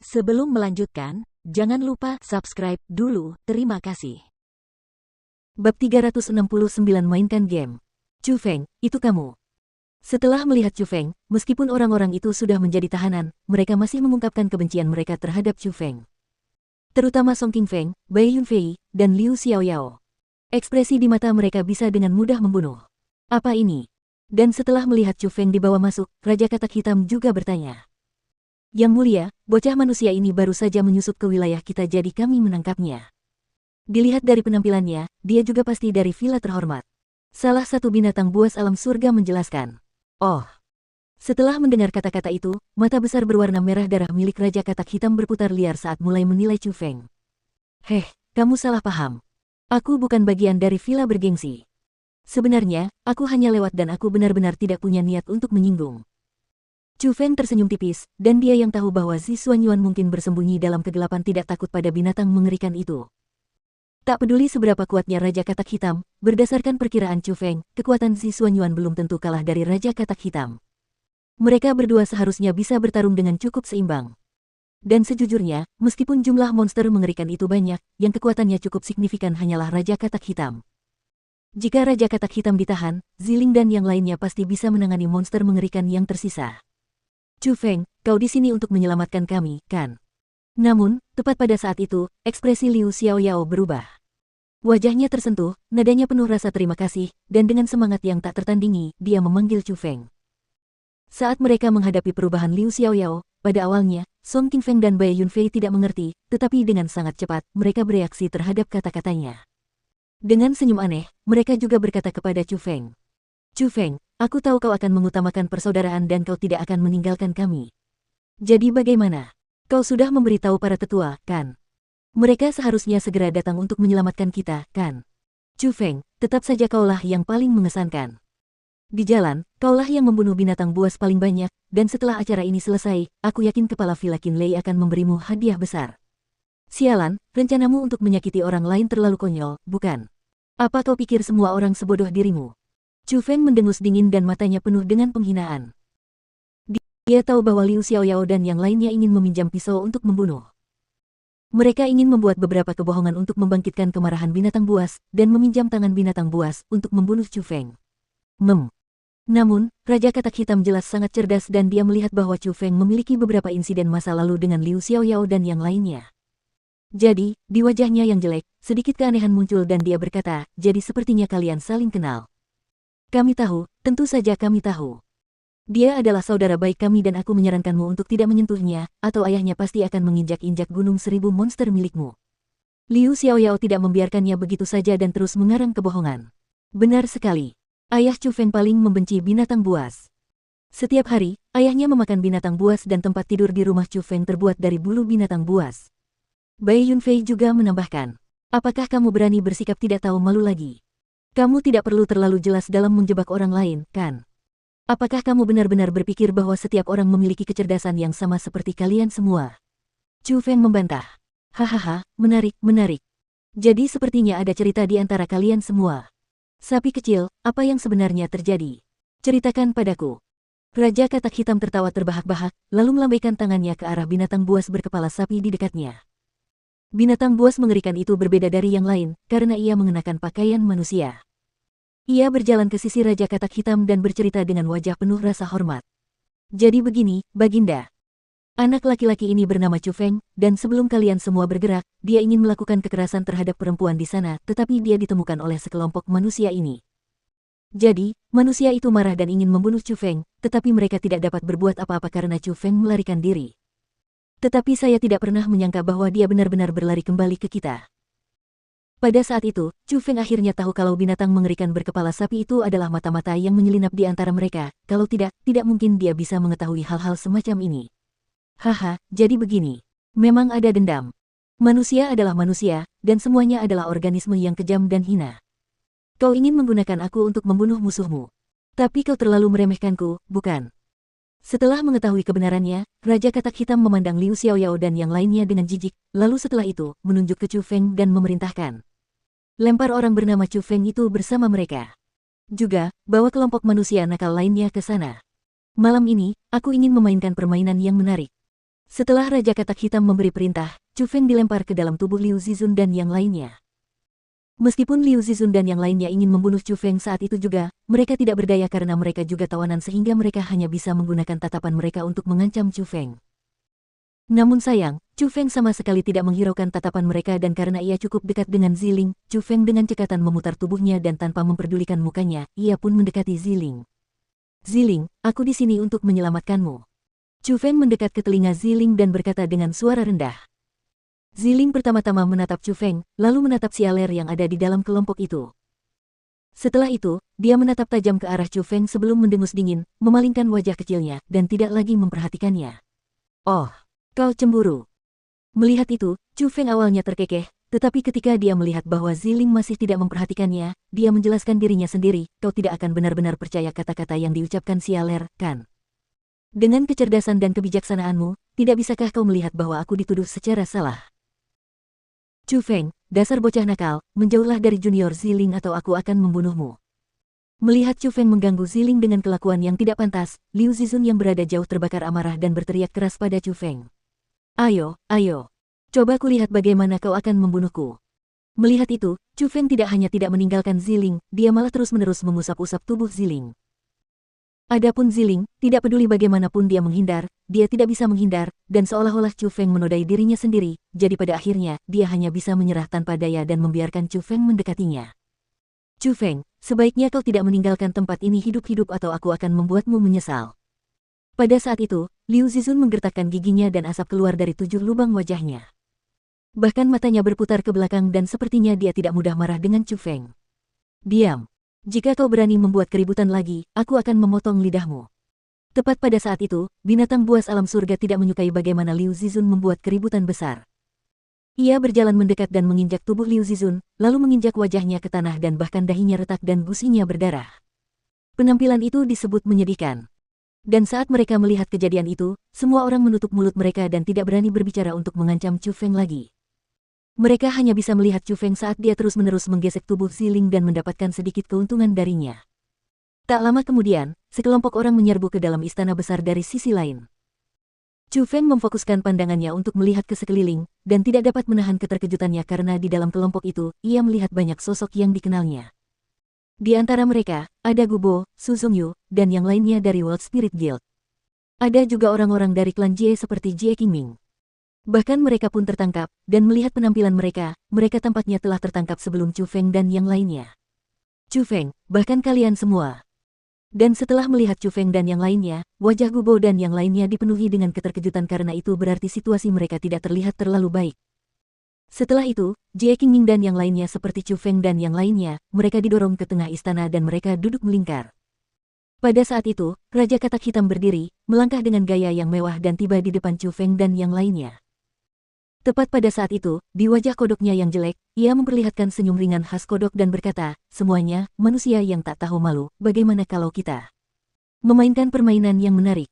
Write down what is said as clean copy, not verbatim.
Sebelum melanjutkan, jangan lupa subscribe dulu, terima kasih. Bab 369 mainkan game. Chu Feng, itu kamu. Setelah melihat Chu Feng, meskipun orang-orang itu sudah menjadi tahanan, mereka masih mengungkapkan kebencian mereka terhadap Chu Feng. Terutama Song Qingfeng, Bai Yunfei, dan Liu Xiaoyao. Ekspresi di mata mereka bisa dengan mudah membunuh. Apa ini? Dan setelah melihat Chu Feng dibawa masuk, Raja Katak Hitam juga bertanya. Yang mulia, bocah manusia ini baru saja menyusup ke wilayah kita jadi kami menangkapnya. Dilihat dari penampilannya, dia juga pasti dari villa terhormat. Salah satu binatang buas alam surga menjelaskan. Oh. Setelah mendengar kata-kata itu, mata besar berwarna merah darah milik Raja Katak Hitam berputar liar saat mulai menilai Chu Feng. Heh, kamu salah paham. Aku bukan bagian dari villa bergengsi. Sebenarnya, aku hanya lewat dan aku benar-benar tidak punya niat untuk menyinggung. Chu Feng tersenyum tipis, dan dia yang tahu bahwa Zi Xuanyuan mungkin bersembunyi dalam kegelapan tidak takut pada binatang mengerikan itu. Tak peduli seberapa kuatnya Raja Katak Hitam, berdasarkan perkiraan Chu Feng, kekuatan Zi Xuanyuan belum tentu kalah dari Raja Katak Hitam. Mereka berdua seharusnya bisa bertarung dengan cukup seimbang. Dan sejujurnya, meskipun jumlah monster mengerikan itu banyak, yang kekuatannya cukup signifikan hanyalah Raja Katak Hitam. Jika Raja Katak Hitam ditahan, Ziling dan yang lainnya pasti bisa menangani monster mengerikan yang tersisa. Chu Feng, kau di sini untuk menyelamatkan kami, kan? Namun, tepat pada saat itu, ekspresi Liu Xiaoyao berubah. Wajahnya tersentuh, nadanya penuh rasa terima kasih, dan dengan semangat yang tak tertandingi, dia memanggil Chu Feng. Saat mereka menghadapi perubahan Liu Xiaoyao, pada awalnya, Song Qingfeng dan Bai Yunfei tidak mengerti, tetapi dengan sangat cepat, mereka bereaksi terhadap kata-katanya. Dengan senyum aneh, mereka juga berkata kepada Chu Feng. Chu Feng, aku tahu kau akan mengutamakan persaudaraan dan kau tidak akan meninggalkan kami. Jadi bagaimana? Kau sudah memberitahu para tetua, kan? Mereka seharusnya segera datang untuk menyelamatkan kita, kan? Chu Feng, tetap saja kaulah yang paling mengesankan. Di jalan, kaulah yang membunuh binatang buas paling banyak, dan setelah acara ini selesai, aku yakin kepala Villa Qinlei akan memberimu hadiah besar. Sialan, rencanamu untuk menyakiti orang lain terlalu konyol, bukan? Apa kau pikir semua orang sebodoh dirimu? Chu Feng mendengus dingin dan matanya penuh dengan penghinaan. Dia tahu bahwa Liu Xiaoyao dan yang lainnya ingin meminjam pisau untuk membunuh. Mereka ingin membuat beberapa kebohongan untuk membangkitkan kemarahan binatang buas, dan meminjam tangan binatang buas untuk membunuh Chu Feng. Namun, Raja Katak Hitam jelas sangat cerdas dan dia melihat bahwa Chu Feng memiliki beberapa insiden masa lalu dengan Liu Xiaoyao dan yang lainnya. Jadi, di wajahnya yang jelek, sedikit keanehan muncul dan dia berkata, jadi sepertinya kalian saling kenal. Kami tahu, tentu saja kami tahu. Dia adalah saudara baik kami dan aku menyarankanmu untuk tidak menyentuhnya, atau ayahnya pasti akan menginjak-injak gunung 1000 monster milikmu. Liu Xiaoyao tidak membiarkannya begitu saja dan terus mengarang kebohongan. Benar sekali. Ayah Chu Feng paling membenci binatang buas. Setiap hari, ayahnya memakan binatang buas dan tempat tidur di rumah Chu Feng terbuat dari bulu binatang buas. Bai Yunfei juga menambahkan, apakah kamu berani bersikap tidak tahu malu lagi? Kamu tidak perlu terlalu jelas dalam menjebak orang lain, kan? Apakah kamu benar-benar berpikir bahwa setiap orang memiliki kecerdasan yang sama seperti kalian semua? Chu Feng membantah. Hahaha, menarik, menarik. Jadi sepertinya ada cerita di antara kalian semua. Sapi kecil, apa yang sebenarnya terjadi? Ceritakan padaku. Raja Katak Hitam tertawa terbahak-bahak, lalu melambaikan tangannya ke arah binatang buas berkepala sapi di dekatnya. Binatang buas mengerikan itu berbeda dari yang lain, karena ia mengenakan pakaian manusia. Ia berjalan ke sisi Raja Katak Hitam dan bercerita dengan wajah penuh rasa hormat. Jadi begini, Baginda. Anak laki-laki ini bernama Chu Feng, dan sebelum kalian semua bergerak, dia ingin melakukan kekerasan terhadap perempuan di sana, tetapi dia ditemukan oleh sekelompok manusia ini. Jadi, manusia itu marah dan ingin membunuh Chu Feng, tetapi mereka tidak dapat berbuat apa-apa karena Chu Feng melarikan diri. Tetapi saya tidak pernah menyangka bahwa dia benar-benar berlari kembali ke kita. Pada saat itu, Chu Feng akhirnya tahu kalau binatang mengerikan berkepala sapi itu adalah mata-mata yang menyelinap di antara mereka, kalau tidak, tidak mungkin dia bisa mengetahui hal-hal semacam ini. Haha, jadi begini. Memang ada dendam. Manusia adalah manusia, dan semuanya adalah organisme yang kejam dan hina. Kau ingin menggunakan aku untuk membunuh musuhmu. Tapi kau terlalu meremehkanku, bukan? Setelah mengetahui kebenarannya, Raja Katak Hitam memandang Liu Xiaoyao dan yang lainnya dengan jijik, lalu setelah itu, menunjuk ke Chu Feng dan memerintahkan. Lempar orang bernama Chu Feng itu bersama mereka. Juga, bawa kelompok manusia nakal lainnya ke sana. Malam ini, aku ingin memainkan permainan yang menarik. Setelah Raja Katak Hitam memberi perintah, Chu Feng dilempar ke dalam tubuh Liu Zizun dan yang lainnya. Meskipun Liu Zizun dan yang lainnya ingin membunuh Chu Feng saat itu juga, mereka tidak berdaya karena mereka juga tawanan sehingga mereka hanya bisa menggunakan tatapan mereka untuk mengancam Chu Feng. Namun sayang, Chu Feng sama sekali tidak menghiraukan tatapan mereka dan karena ia cukup dekat dengan Ziling, Chu Feng dengan cekatan memutar tubuhnya dan tanpa memperdulikan mukanya, ia pun mendekati Ziling. Ziling, aku di sini untuk menyelamatkanmu. Chu Feng mendekat ke telinga Ziling dan berkata dengan suara rendah. Ziling pertama-tama menatap Chu Feng, lalu menatap Sialer yang ada di dalam kelompok itu. Setelah itu, dia menatap tajam ke arah Chu Feng sebelum mendengus dingin, memalingkan wajah kecilnya, dan tidak lagi memperhatikannya. Oh, kau cemburu. Melihat itu, Chu Feng awalnya terkekeh, tetapi ketika dia melihat bahwa Ziling masih tidak memperhatikannya, dia menjelaskan dirinya sendiri, kau tidak akan benar-benar percaya kata-kata yang diucapkan Sialer, kan? Dengan kecerdasan dan kebijaksanaanmu, tidak bisakah kau melihat bahwa aku dituduh secara salah? Chu Feng, dasar bocah nakal, menjauhlah dari junior Ziling atau aku akan membunuhmu. Melihat Chu Feng mengganggu Ziling dengan kelakuan yang tidak pantas, Liu Zizun yang berada jauh terbakar amarah dan berteriak keras pada Chu Feng. Ayo, ayo. Coba kulihat bagaimana kau akan membunuhku. Melihat itu, Chu Feng tidak hanya tidak meninggalkan Ziling, dia malah terus-menerus mengusap-usap tubuh Ziling. Adapun Ziling, tidak peduli bagaimanapun dia menghindar, dia tidak bisa menghindar, dan seolah-olah Chu Feng menodai dirinya sendiri, jadi pada akhirnya, dia hanya bisa menyerah tanpa daya dan membiarkan Chu Feng mendekatinya. Chu Feng, sebaiknya kau tidak meninggalkan tempat ini hidup-hidup atau aku akan membuatmu menyesal. Pada saat itu, Liu Zizun menggertakkan giginya dan asap keluar dari 7 lubang wajahnya. Bahkan matanya berputar ke belakang dan sepertinya dia tidak mudah marah dengan Chu Feng. Diam. Jika kau berani membuat keributan lagi, aku akan memotong lidahmu. Tepat pada saat itu, binatang buas alam surga tidak menyukai bagaimana Liu Zizun membuat keributan besar. Ia berjalan mendekat dan menginjak tubuh Liu Zizun, lalu menginjak wajahnya ke tanah dan bahkan dahinya retak dan gusinya berdarah. Penampilan itu disebut menyedihkan. Dan saat mereka melihat kejadian itu, semua orang menutup mulut mereka dan tidak berani berbicara untuk mengancam Chu Feng lagi. Mereka hanya bisa melihat Chu Feng saat dia terus-menerus menggesek tubuh Ziling dan mendapatkan sedikit keuntungan darinya. Tak lama kemudian, sekelompok orang menyerbu ke dalam istana besar dari sisi lain. Chu Feng memfokuskan pandangannya untuk melihat ke sekeliling, dan tidak dapat menahan keterkejutannya karena di dalam kelompok itu, ia melihat banyak sosok yang dikenalnya. Di antara mereka, ada Gubo, Su Zongyu, dan yang lainnya dari World Spirit Guild. Ada juga orang-orang dari klan Jie seperti Jie Qingming. Bahkan mereka pun tertangkap, dan melihat penampilan mereka tampaknya telah tertangkap sebelum Chu Feng dan yang lainnya. Chu Feng, bahkan kalian semua. Dan setelah melihat Chu Feng dan yang lainnya, wajah Gubo dan yang lainnya dipenuhi dengan keterkejutan karena itu berarti situasi mereka tidak terlihat terlalu baik. Setelah itu, Jie Qingming dan yang lainnya seperti Chu Feng dan yang lainnya, mereka didorong ke tengah istana dan mereka duduk melingkar. Pada saat itu, Raja Katak Hitam berdiri, melangkah dengan gaya yang mewah dan tiba di depan Chu Feng dan yang lainnya. Tepat pada saat itu, di wajah kodoknya yang jelek, ia memperlihatkan senyum ringan khas kodok dan berkata, semuanya, manusia yang tak tahu malu, bagaimana kalau kita memainkan permainan yang menarik?